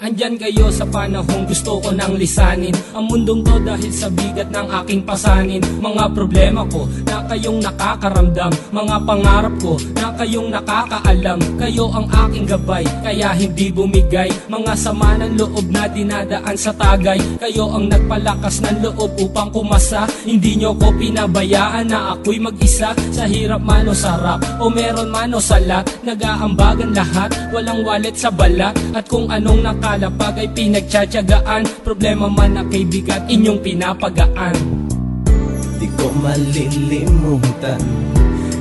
Andyan kayo sa panahong gusto ko nang lisanin ang mundong to dahil sa bigat ng aking pasanin. Mga problema ko na kayong nakakaramdam, mga pangarap ko na kayong nakakaalam. Kayo ang aking gabay, kaya hindi bumigay. Mga sama ng loob na dinadaan sa tagay, kayo ang nagpalakas ng loob upang kumasa. Hindi nyo ko pinabayaan na ako'y mag-isa. Sa hirap man o sarap, o meron man o salat, nag-aambagan lahat, walang wallet sa balat. At kung anong nakalapag ay pinagtsatsagaan, problema man na kay bigat, inyong pinapagaan. Di ko malilimutan,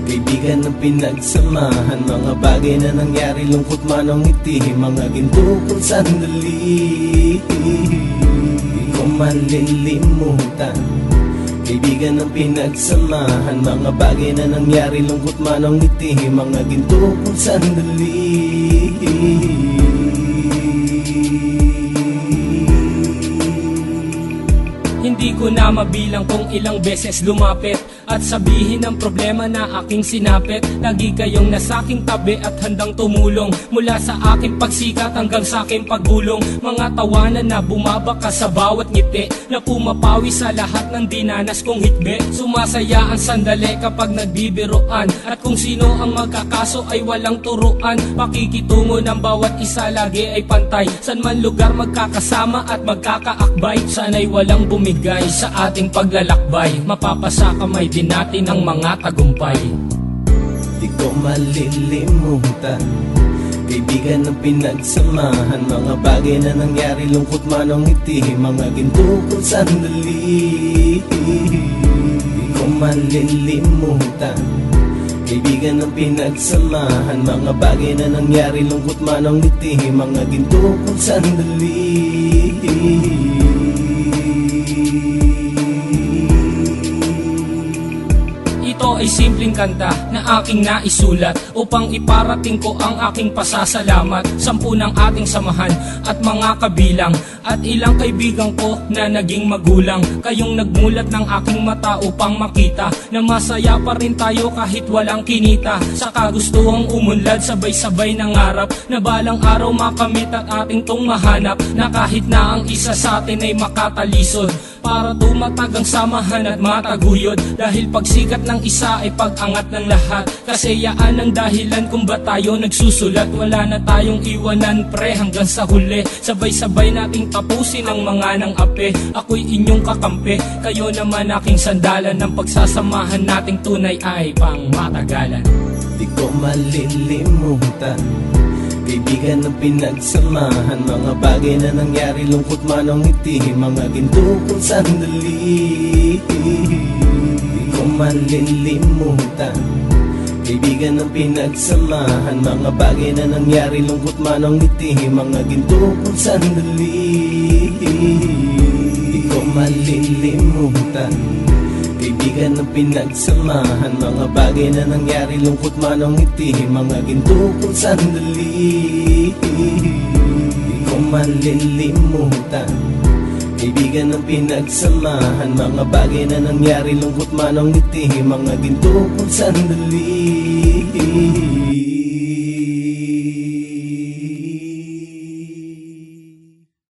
kaibigan ng pinagsamahan, mga bagay na nangyari, lungkot man o ngiti, mga ginto kong sandali. Di ko malilimutan, kaibigan ng pinagsamahan, mga bagay na nangyari, lungkot man o ngiti, mga ginto kong sandali. Hindi ko na mabilang kung ilang beses lumapit at sabihin ang problema na aking sinapit. Lagi kayong nasa aking tabi at handang tumulong, mula sa aking pagsikat hanggang sa aking paggulong. Mga tawanan na bumabaka sa bawat ngiti, na pumapawi sa lahat ng dinanas kong hitbe. Sumasaya ang sandali kapag nagbibiroan, at kung sino ang magkakaso ay walang turuan. Pakikitungo ng bawat isa lagi ay pantay, san man lugar magkakasama at magkakaakbay. Sana'y walang bumigay sa ating paglalakbay, mapapasa kamay din natin ang mga tagumpay. Di ko malilimutan, kaibigan ng pinagsamahan, mga bagay na nangyari, lungkot man o ngiti, mga ginto kong sandali. Di ko malilimutan, kaibigan ng pinagsamahan, mga bagay na nangyari, lungkot man o ngiti, mga ginto kong sandali. Ito ay simpleng kanta na aking naisulat upang iparating ko ang aking pasasalamat. 10 ng ating samahan at mga kabilang, at ilang kaibigan ko na naging magulang. Kayong nagmulat ng aking mata upang makita na masaya pa rin tayo kahit walang kinita. Sa kagustuhang umunlad, sabay-sabay nangarap na balang araw makamit at ating tong mahanap, na kahit na ang isa sa atin ay makatalisod, para tumatag ang samahan at mataguyod. Dahil pagsikat ng isa ay pag-angat ng lahat, kasi yaan ang dahilan kung ba tayo nagsusulat. Wala na tayong iwanan pre hanggang sa huli, sabay-sabay nating tapusin ang mga nang ape. Ako'y inyong kakampi, kayo naman aking sandalan, ng pagsasamahan nating tunay ay pang matagalan. Di ko malilimutan, kaibigan ng pinagsamahan, mga bagay na nangyari, lungkot man o ngiti, mga ginto kong sandali. Di ko malilimutan, kaibigan ng pinagsamahan, mga bagay na nangyari, lungkot man o ngiti, mga ginto kong sandali. Di ko malilimutan, kaibigan ng pinagsamahan, mga bagay na nangyari, lungkot man o ngiti, mga ginto kong sandali. Di ko malilimutan, kaibigan ng pinagsamahan, mga bagay na nangyari, lungkot man o ngiti, mga ginto kong sandali.